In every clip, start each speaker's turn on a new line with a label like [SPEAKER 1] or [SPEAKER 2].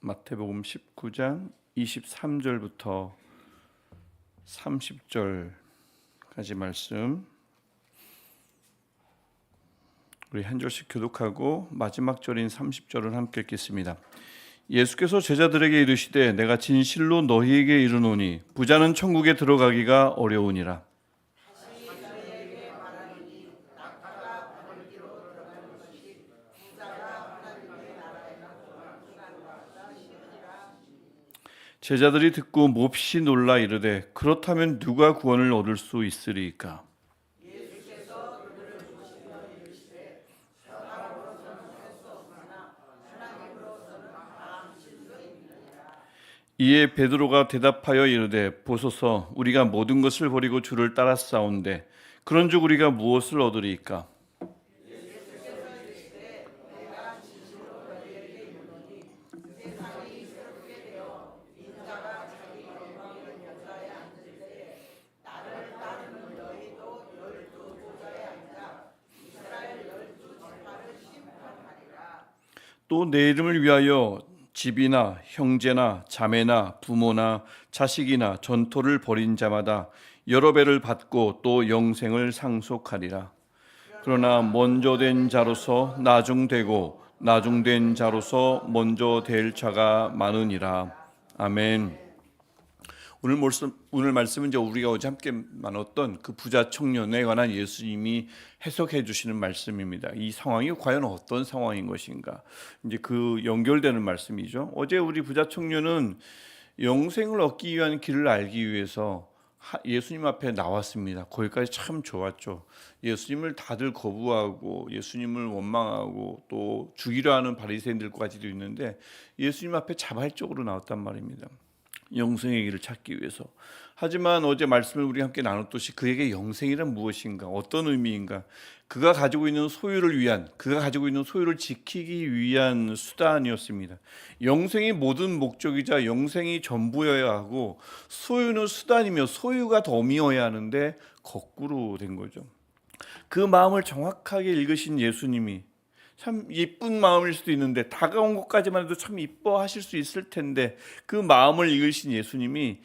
[SPEAKER 1] 마태복음 19장 23절부터 30절까지 말씀 우리 한 절씩 교독하고 마지막 절인 30절을 함께 읽겠습니다. 예수께서 제자들에게 이르시되 내가 진실로 너희에게 이르노니 부자는 천국에 들어가기가 어려우니라. 제자들이 듣고 몹시 놀라 이르되 그렇다면 누가 구원을 얻을 수 있으리까? 이에 베드로가 대답하여 이르되 보소서 우리가 모든 것을 버리고 주를 따랐사온데 그런즉 우리가 무엇을 얻으리이까? 또 내 이름을 위하여 집이나 형제나 자매나 부모나 자식이나 전토를 벌인 자마다 여러 배를 받고 또 영생을 상속하리라. 그러나 먼저 된 자로서 나중되고 나중된 자로서 먼저 될 자가 많으니라. 아멘. 오늘 말씀은 이제 우리가 어제 함께 나눴던 그 부자 청년에 관한 예수님이 해석해 주시는 말씀입니다. 이 상황이 과연 어떤 상황인 것인가? 이제 그 연결되는 말씀이죠. 어제 우리 부자 청년은 영생을 얻기 위한 길을 알기 위해서 예수님 앞에 나왔습니다. 거기까지 참 좋았죠. 예수님을 다들 거부하고 예수님을 원망하고 또 죽이려 하는 바리새인들까지도 있는데 예수님 앞에 자발적으로 나왔단 말입니다. 영생의 길을 찾기 위해서. 하지만 어제 말씀을 우리 함께 나눴듯이 그에게 영생이란 무엇인가, 어떤 의미인가, 그가 가지고 있는 소유를 위한, 그가 가지고 있는 소유를 지키기 위한 수단이었습니다. 영생이 모든 목적이자 영생이 전부여야 하고 소유는 수단이며 소유가 덤이어야 하는데 거꾸로 된 거죠. 그 마음을 정확하게 읽으신 예수님이 참 예쁜 마음일 수도 있는데 다가온 것까지만 해도 참 이뻐하실 수 있을 텐데 그 마음을 읽으신 예수님이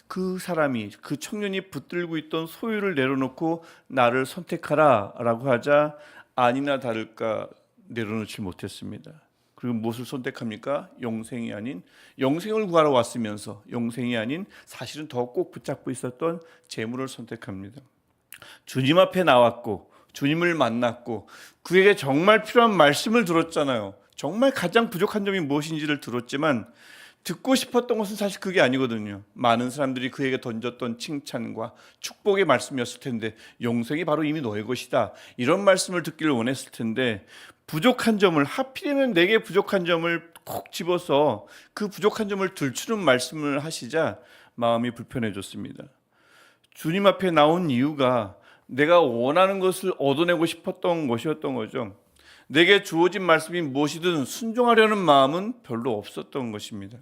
[SPEAKER 1] 그 사람이 그 청년이 붙들고 있던 소유를 내려놓고 나를 선택하라 라고 하자 아니나 다를까 내려놓지 못했습니다. 그리고 무엇을 선택합니까? 영생이 아닌 영생을 구하러 왔으면서 영생이 아닌 사실은 더 꼭 붙잡고 있었던 재물을 선택합니다. 주님 앞에 나왔고 주님을 만났고 그에게 정말 필요한 말씀을 들었잖아요. 정말 가장 부족한 점이 무엇인지를 들었지만 듣고 싶었던 것은 사실 그게 아니거든요. 많은 사람들이 그에게 던졌던 칭찬과 축복의 말씀이었을 텐데 영생이 바로 이미 너의 것이다. 이런 말씀을 듣기를 원했을 텐데 부족한 점을 하필이면 내게 부족한 점을 콕 집어서 그 부족한 점을 들추는 말씀을 하시자 마음이 불편해졌습니다. 주님 앞에 나온 이유가 내가 원하는 것을 얻어내고 싶었던 것이었던 거죠. 내게 주어진 말씀이 무엇이든 순종하려는 마음은 별로 없었던 것입니다.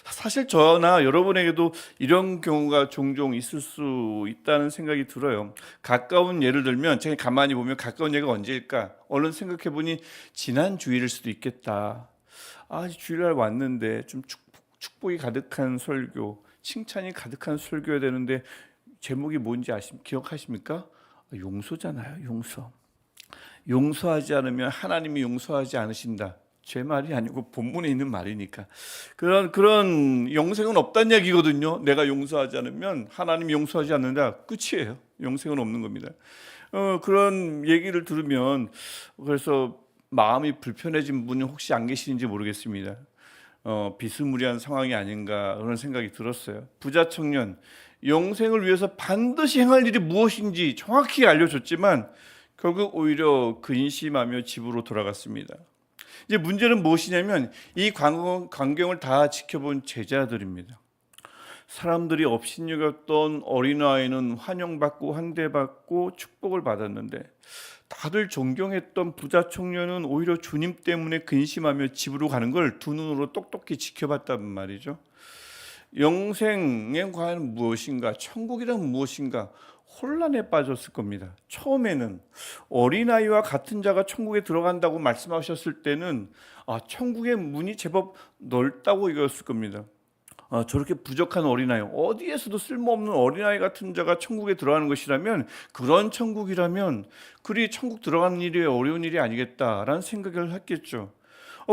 [SPEAKER 1] 사실 저나 여러분에게도 이런 경우가 종종 있을 수 있다는 생각이 들어요. 가까운 예를 들면 제가 가만히 보면 가까운 예가 언제일까? 얼른 생각해 보니 지난 주일일 수도 있겠다. 주일날 왔는데 좀 축복이 가득한 설교, 칭찬이 가득한 설교여야 되는데 제목이 뭔지 기억하십니까? 용서잖아요. 용서하지 않으면 하나님이 용서하지 않으신다. 제 말이 아니고 본문에 있는 말이니까 그런 영생은 없다는 얘기거든요. 내가 용서하지 않으면 하나님이 용서하지 않는다. 끝이에요. 영생은 없는 겁니다. 그런 얘기를 들으면 그래서 마음이 불편해진 분이 혹시 안 계시는지 모르겠습니다. 비스무리한 상황이 아닌가 그런 생각이 들었어요. 부자 청년 영생을 위해서 반드시 행할 일이 무엇인지 정확히 알려줬지만 결국 오히려 근심하며 집으로 돌아갔습니다. 이제 문제는 무엇이냐면 이 광경을 다 지켜본 제자들입니다. 사람들이 업신여겼던 어린아이는 환영받고 환대받고 축복을 받았는데 다들 존경했던 부자 청년은 오히려 주님 때문에 근심하며 집으로 가는 걸 두 눈으로 똑똑히 지켜봤단 말이죠. 영생의 과연 무엇인가? 천국이란 무엇인가? 혼란에 빠졌을 겁니다. 처음에는 어린아이와 같은 자가 천국에 들어간다고 말씀하셨을 때는 천국의 문이 제법 넓다고 여겼을 겁니다. 저렇게 부족한 어린아이, 어디에서도 쓸모없는 어린아이 같은 자가 천국에 들어가는 것이라면, 그런 천국이라면 그리 천국 들어가는 일이 어려운 일이 아니겠다라는 생각을 했겠죠.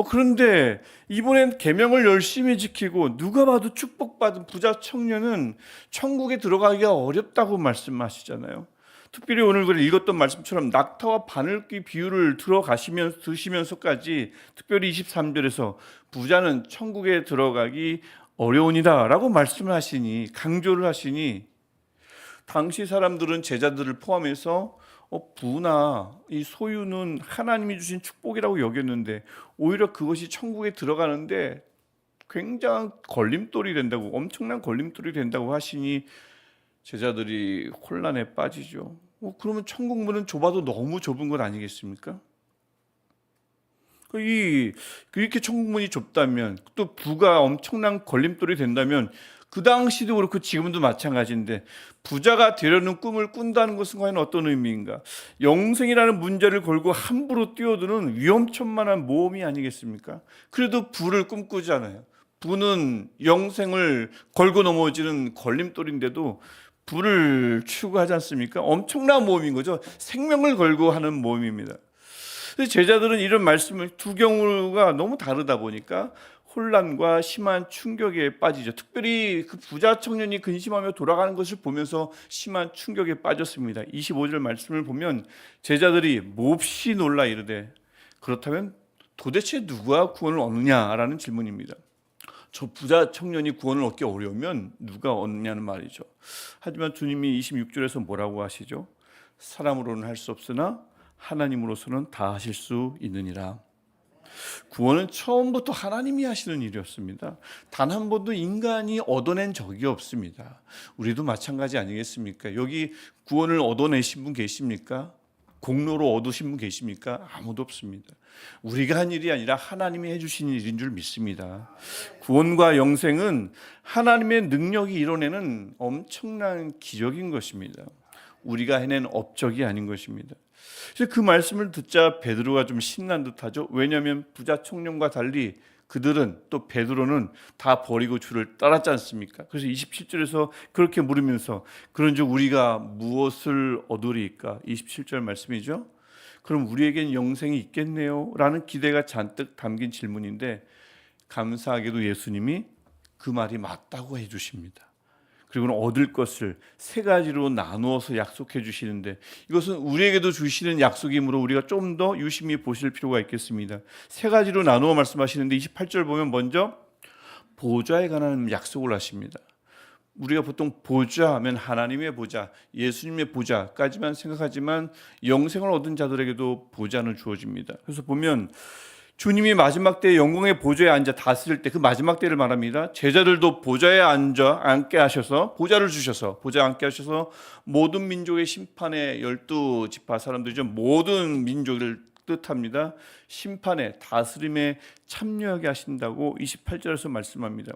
[SPEAKER 1] 그런데 이번엔 계명을 열심히 지키고 누가 봐도 축복받은 부자 청년은 천국에 들어가기가 어렵다고 말씀하시잖아요. 특별히 오늘 읽었던 말씀처럼 낙타와 바늘귀 비유를 드시면서까지 특별히 23절에서 부자는 천국에 들어가기 어려우니라 라고 말씀을 하시니, 강조를 하시니, 당시 사람들은 제자들을 포함해서 부나 이 소유는 하나님이 주신 축복이라고 여겼는데 오히려 그것이 천국에 들어가는데 굉장한 걸림돌이 된다고, 엄청난 걸림돌이 된다고 하시니 제자들이 혼란에 빠지죠. 그러면 천국 문은 좁아도 너무 좁은 것 아니겠습니까? 이렇게 천국 문이 좁다면, 또 부가 엄청난 걸림돌이 된다면, 그 당시도 그렇고 지금도 마찬가지인데 부자가 되려는 꿈을 꾼다는 것은 과연 어떤 의미인가? 영생이라는 문제를 걸고 함부로 뛰어드는 위험천만한 모험이 아니겠습니까? 그래도 부를 꿈꾸잖아요. 부는 영생을 걸고 넘어지는 걸림돌인데도 부를 추구하지 않습니까? 엄청난 모험인 거죠. 생명을 걸고 하는 모험입니다. 제자들은 이런 말씀을, 두 경우가 너무 다르다 보니까 혼란과 심한 충격에 빠지죠. 특별히 그 부자 청년이 근심하며 돌아가는 것을 보면서 심한 충격에 빠졌습니다. 25절 말씀을 보면 제자들이 몹시 놀라 이르되, 그렇다면 도대체 누가 구원을 얻느냐라는 질문입니다. 저 부자 청년이 구원을 얻기 어려우면 누가 얻느냐는 말이죠. 하지만 주님이 26절에서 뭐라고 하시죠? 사람으로는 할 수 없으나 하나님으로서는 다 하실 수 있느니라. 구원은 처음부터 하나님이 하시는 일이었습니다. 단 한 번도 인간이 얻어낸 적이 없습니다. 우리도 마찬가지 아니겠습니까? 여기 구원을 얻어내신 분 계십니까? 공로로 얻으신 분 계십니까? 아무도 없습니다. 우리가 한 일이 아니라 하나님이 해주신 일인 줄 믿습니다. 구원과 영생은 하나님의 능력이 이뤄내는 엄청난 기적인 것입니다. 우리가 해낸 업적이 아닌 것입니다. 그래서 그 말씀을 듣자 베드로가 좀 신난 듯하죠. 왜냐하면 부자 청년과 달리 그들은, 또 베드로는 다 버리고 주를 따랐지 않습니까? 그래서 27절에서 그렇게 물으면서 그런즉 우리가 무엇을 얻으리까? 27절 말씀이죠. 그럼 우리에겐 영생이 있겠네요? 라는 기대가 잔뜩 담긴 질문인데, 감사하게도 예수님이 그 말이 맞다고 해주십니다. 그리고 얻을 것을 세 가지로 나누어서 약속해 주시는데, 이것은 우리에게도 주시는 약속이므로 우리가 좀 더 유심히 보실 필요가 있겠습니다. 세 가지로 나누어 말씀하시는데 28절 보면 먼저 보좌에 관한 약속을 하십니다. 우리가 보통 보좌 하면 하나님의 보좌, 예수님의 보좌까지만 생각하지만 영생을 얻은 자들에게도 보좌는 주어집니다. 그래서 보면 주님이 마지막 때에 영광의 보좌에 앉아 다스릴 때, 그 마지막 때를 말합니다. 제자들도 보좌에 앉게 하셔서, 보좌를 주셔서, 보좌에 앉게 하셔서 모든 민족의 심판에, 12지파 사람들이죠, 모든 민족을 뜻합니다. 심판에, 다스림에 참여하게 하신다고 28절에서 말씀합니다.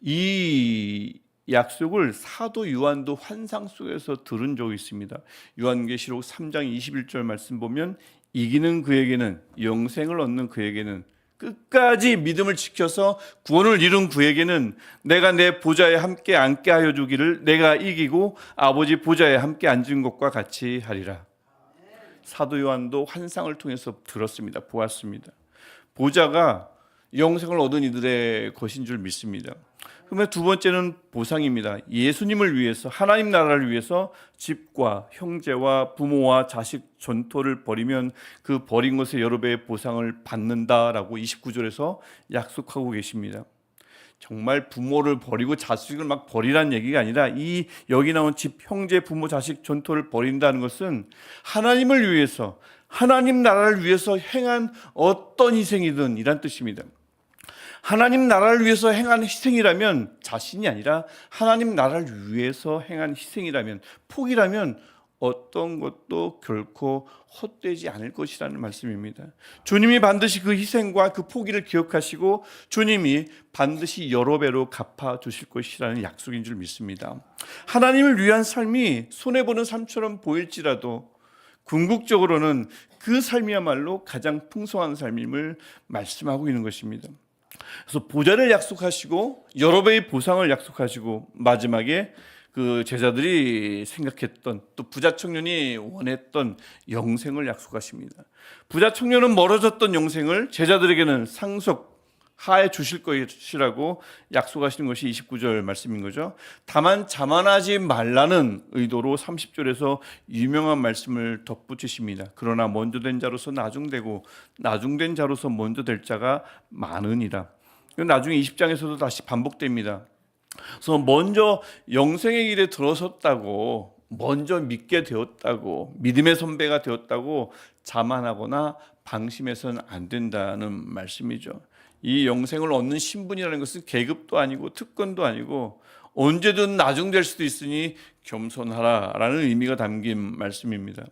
[SPEAKER 1] 이 약속을 사도 요한도 환상 속에서 들은 적이 있습니다. 요한계시록 3장 21절 말씀 보면, 이기는 그에게는, 영생을 얻는 그에게는, 끝까지 믿음을 지켜서 구원을 이룬 그에게는 내가 내 보좌에 함께 앉게 하여 주기를, 내가 이기고 아버지 보좌에 함께 앉은 것과 같이 하리라. 사도 요한도 환상을 통해서 들었습니다. 보았습니다. 보좌가 영생을 얻은 이들의 것인 줄 믿습니다. 그러면 두 번째는 보상입니다. 예수님을 위해서, 하나님 나라를 위해서 집과 형제와 부모와 자식 전토를 벌이면 그 벌인 것의 여러 배의 보상을 받는다라고 29절에서 약속하고 계십니다. 정말 부모를 버리고 자식을 막 버리라는 얘기가 아니라, 이 여기 나온 집, 형제, 부모, 자식 전토를 벌인다는 것은 하나님을 위해서, 하나님 나라를 위해서 행한 어떤 희생이든 이란 뜻입니다. 하나님 나라를 위해서 행한 희생이라면, 자신이 아니라 하나님 나라를 위해서 행한 희생이라면, 포기라면 어떤 것도 결코 헛되지 않을 것이라는 말씀입니다. 주님이 반드시 그 희생과 그 포기를 기억하시고 주님이 반드시 여러 배로 갚아주실 것이라는 약속인 줄 믿습니다. 하나님을 위한 삶이 손해보는 삶처럼 보일지라도 궁극적으로는 그 삶이야말로 가장 풍성한 삶임을 말씀하고 있는 것입니다. 그래서 보좌를 약속하시고 여러 배의 보상을 약속하시고 마지막에 그 제자들이 생각했던 또 부자 청년이 원했던 영생을 약속하십니다. 부자 청년은 멀어졌던 영생을 제자들에게는 상속하여 주실 것이라고 약속하시는 것이 29절 말씀인 거죠. 다만 자만하지 말라는 의도로 30절에서 유명한 말씀을 덧붙이십니다. 그러나 먼저 된 자로서 나중되고 나중된 자로서 먼저 될 자가 많으니라. 나중에 20장에서도 다시 반복됩니다. 그래서 먼저 영생의 길에 들어섰다고, 먼저 믿게 되었다고, 믿음의 선배가 되었다고 자만하거나 방심해서는 안 된다는 말씀이죠. 이 영생을 얻는 신분이라는 것은 계급도 아니고 특권도 아니고 언제든 나중될 수도 있으니 겸손하라라는 의미가 담긴 말씀입니다.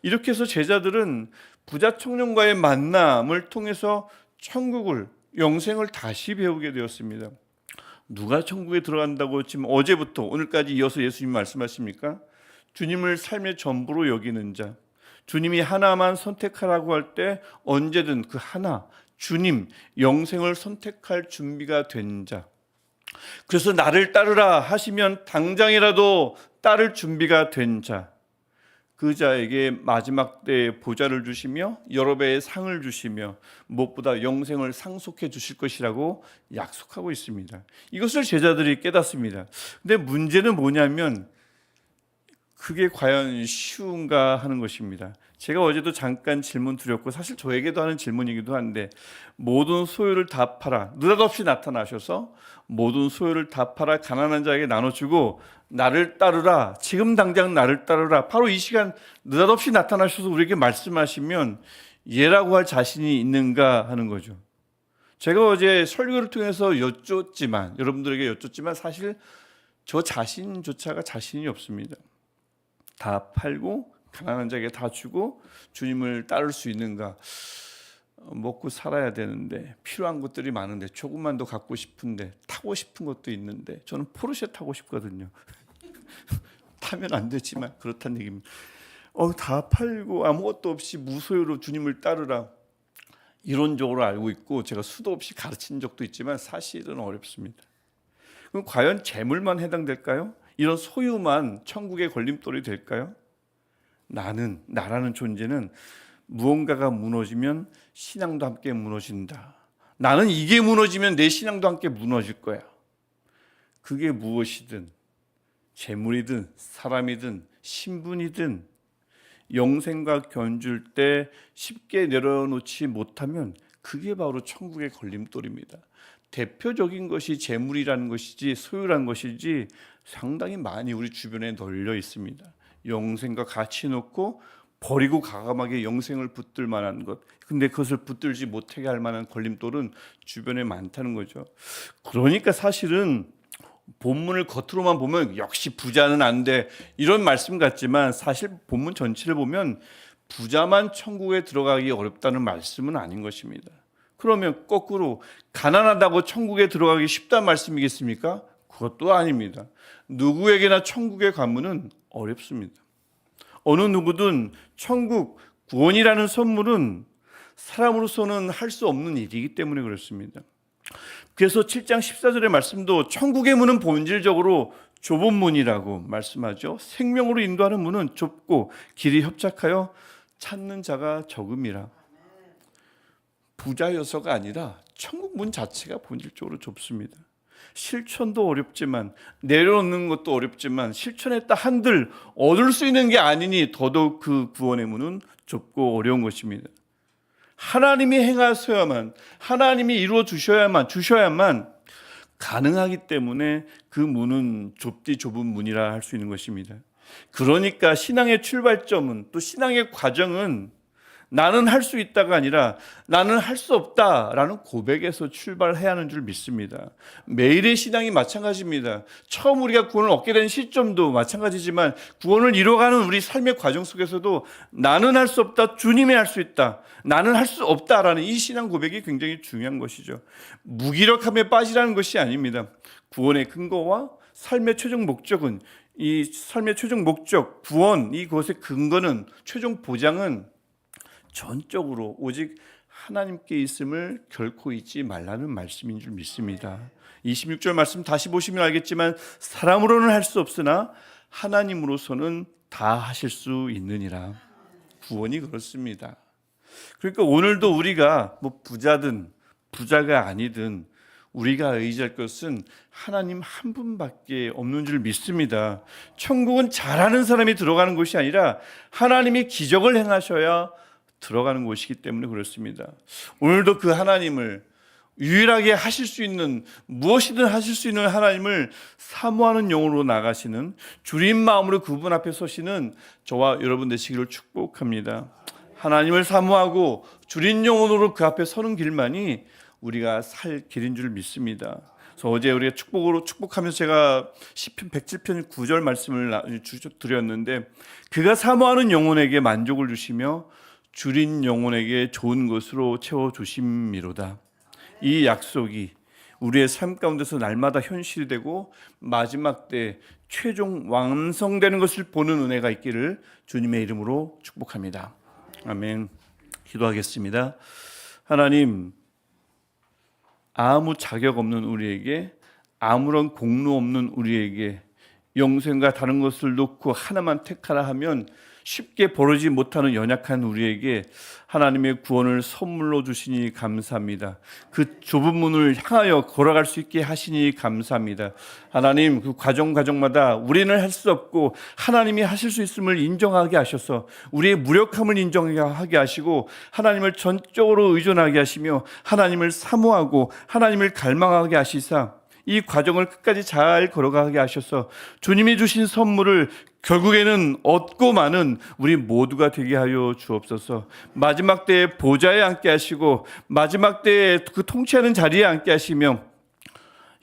[SPEAKER 1] 이렇게 해서 제자들은 부자 청년과의 만남을 통해서 천국을, 영생을 다시 배우게 되었습니다. 누가 천국에 들어간다고 지금 어제부터 오늘까지 이어서 예수님이 말씀하십니까? 주님을 삶의 전부로 여기는 자, 주님이 하나만 선택하라고 할 때 언제든 그 하나, 주님, 영생을 선택할 준비가 된 자, 그래서 나를 따르라 하시면 당장이라도 따를 준비가 된 자, 그 자에게 마지막 때에 보좌를 주시며 여러 배의 상을 주시며 무엇보다 영생을 상속해 주실 것이라고 약속하고 있습니다. 이것을 제자들이 깨닫습니다. 근데 문제는 뭐냐면 그게 과연 쉬운가 하는 것입니다. 제가 어제도 잠깐 질문 드렸고 사실 저에게도 하는 질문이기도 한데, 모든 소유를 다 팔아, 느닷없이 나타나셔서 모든 소유를 다 팔아 가난한 자에게 나눠주고 나를 따르라, 지금 당장 나를 따르라, 바로 이 시간 느닷없이 나타나셔서 우리에게 말씀하시면 예라고 할 자신이 있는가 하는 거죠. 제가 어제 설교를 통해서 여ರ분들에게 여쭙지만 사실 저 자신조차가 자신이 없습니다. 다 팔고 가난한 자에게 다 주고 주님을 따를 수 있는가? 먹고 살아야 되는데 필요한 것들이 많은데 조금만 더 갖고 싶은데 타고 싶은 것도 있는데 저는 포르쉐 타고 싶거든요. 타면 안 되지만 그렇다는 얘기입니다. 다 팔고 아무것도 없이 무소유로 주님을 따르라, 이론적으로 알고 있고 제가 수도 없이 가르친 적도 있지만 사실은 어렵습니다. 그럼 과연 재물만 해당될까요? 이런 소유만 천국의 걸림돌이 될까요? 나라는 존재는 무언가가 무너지면 신앙도 함께 무너진다. 나는 이게 무너지면 내 신앙도 함께 무너질 거야. 그게 무엇이든, 재물이든 사람이든 신분이든 영생과 견줄 때 쉽게 내려놓지 못하면 그게 바로 천국의 걸림돌입니다. 대표적인 것이 재물이라는 것이지 소유라는 것이지 상당히 많이 우리 주변에 널려 있습니다. 영생과 같이 놓고 버리고 과감하게 영생을 붙들 만한 것, 근데 그것을 붙들지 못하게 할 만한 걸림돌은 주변에 많다는 거죠. 그러니까 사실은 본문을 겉으로만 보면 역시 부자는 안 돼, 이런 말씀 같지만 사실 본문 전체를 보면 부자만 천국에 들어가기 어렵다는 말씀은 아닌 것입니다. 그러면 거꾸로 가난하다고 천국에 들어가기 쉽다는 말씀이겠습니까? 그것도 아닙니다. 누구에게나 천국의 관문은 어렵습니다. 어느 누구든 천국, 구원이라는 선물은 사람으로서는 할 수 없는 일이기 때문에 그렇습니다. 그래서 7장 14절의 말씀도 천국의 문은 본질적으로 좁은 문이라고 말씀하죠. 생명으로 인도하는 문은 좁고 길이 협착하여 찾는 자가 적음이라. 부자여서가 아니라 천국 문 자체가 본질적으로 좁습니다. 실천도 어렵지만, 내려놓는 것도 어렵지만, 실천했다 한들 얻을 수 있는 게 아니니 더더욱 그 구원의 문은 좁고 어려운 것입니다. 하나님이 행하셔야만, 하나님이 이루어 주셔야만 가능하기 때문에 그 문은 좁디 좁은 문이라 할 수 있는 것입니다. 그러니까 신앙의 출발점은, 또 신앙의 과정은 나는 할 수 있다가 아니라 나는 할 수 없다라는 고백에서 출발해야 하는 줄 믿습니다. 매일의 신앙이 마찬가지입니다. 처음 우리가 구원을 얻게 된 시점도 마찬가지지만 구원을 이루어가는 우리 삶의 과정 속에서도 나는 할 수 없다, 주님이 할 수 있다, 나는 할 수 없다라는 이 신앙 고백이 굉장히 중요한 것이죠. 무기력함에 빠지라는 것이 아닙니다. 구원의 근거와 삶의 최종 목적은, 이 삶의 최종 목적, 구원, 이것의 근거는, 최종 보장은 전적으로 오직 하나님께 있음을 결코 잊지 말라는 말씀인 줄 믿습니다. 26절 말씀 다시 보시면 알겠지만 사람으로는 할 수 없으나 하나님으로서는 다 하실 수 있느니라. 구원이 그렇습니다. 그러니까 오늘도 우리가 뭐 부자든 부자가 아니든 우리가 의지할 것은 하나님 한 분밖에 없는 줄 믿습니다. 천국은 잘하는 사람이 들어가는 곳이 아니라 하나님이 기적을 행하셔야 들어가는 곳이기 때문에 그렇습니다. 오늘도 그 하나님을, 유일하게 하실 수 있는, 무엇이든 하실 수 있는 하나님을 사모하는 영으로 나가시는, 주님 마음으로 그분 앞에 서시는 저와 여러분 되시기를 축복합니다. 하나님을 사모하고 주린 영혼으로 그 앞에 서는 길만이 우리가 살 길인 줄 믿습니다. 그래서 어제 우리가 축복하면서 제가 시편 107편 9절 말씀을 드렸는데, 그가 사모하는 영혼에게 만족을 주시며 줄인 영혼에게 좋은 것으로 채워주심이로다. 이 약속이 우리의 삶 가운데서 날마다 현실이 되고 마지막 때 최종 완성되는 것을 보는 은혜가 있기를 주님의 이름으로 축복합니다. 아멘. 기도하겠습니다. 하나님, 아무 자격 없는 우리에게, 아무런 공로 없는 우리에게 영생과 다른 것을 놓고 하나만 택하라 하면 쉽게 벌어지지 못하는 연약한 우리에게 하나님의 구원을 선물로 주시니 감사합니다. 그 좁은 문을 향하여 걸어갈 수 있게 하시니 감사합니다. 하나님, 그 과정마다 우리는 할 수 없고 하나님이 하실 수 있음을 인정하게 하셔서 우리의 무력함을 인정하게 하시고 하나님을 전적으로 의존하게 하시며 하나님을 사모하고 하나님을 갈망하게 하시사 이 과정을 끝까지 잘 걸어가게 하셔서 주님이 주신 선물을 결국에는 얻고 마는 우리 모두가 되게 하여 주옵소서. 마지막 때에 보좌에 앉게 하시고 마지막 때에 그 통치하는 자리에 앉게 하시며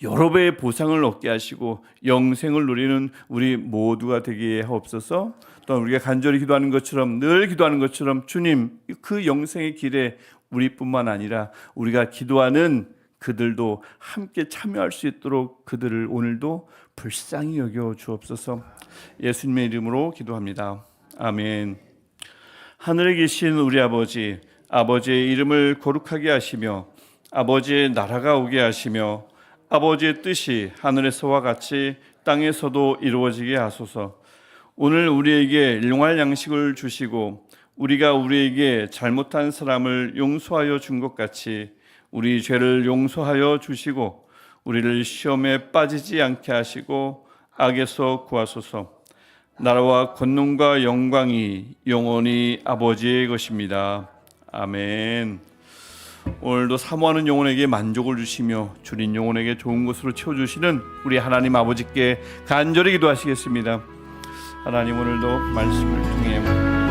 [SPEAKER 1] 여러 배의 보상을 얻게 하시고 영생을 누리는 우리 모두가 되게 하옵소서. 또 우리가 간절히 기도하는 것처럼, 늘 기도하는 것처럼 주님, 그 영생의 길에 우리뿐만 아니라 우리가 기도하는 그들도 함께 참여할 수 있도록 그들을 오늘도 불쌍히 여겨 주옵소서. 예수님의 이름으로 기도합니다. 아멘. 하늘에 계신 우리 아버지, 아버지의 이름을 거룩하게 하시며 아버지의 나라가 오게 하시며 아버지의 뜻이 하늘에서와 같이 땅에서도 이루어지게 하소서. 오늘 우리에게 일용할 양식을 주시고 우리가 우리에게 잘못한 사람을 용서하여 준 것 같이 우리 죄를 용서하여 주시고 우리를 시험에 빠지지 않게 하시고 악에서 구하소서. 나라와 권능과 영광이 영원히 아버지의 것입니다. 아멘. 오늘도 사모하는 영혼에게 만족을 주시며 줄인 영혼에게 좋은 것으로 채워주시는 우리 하나님 아버지께 간절히 기도하시겠습니다. 하나님, 오늘도 말씀을 통해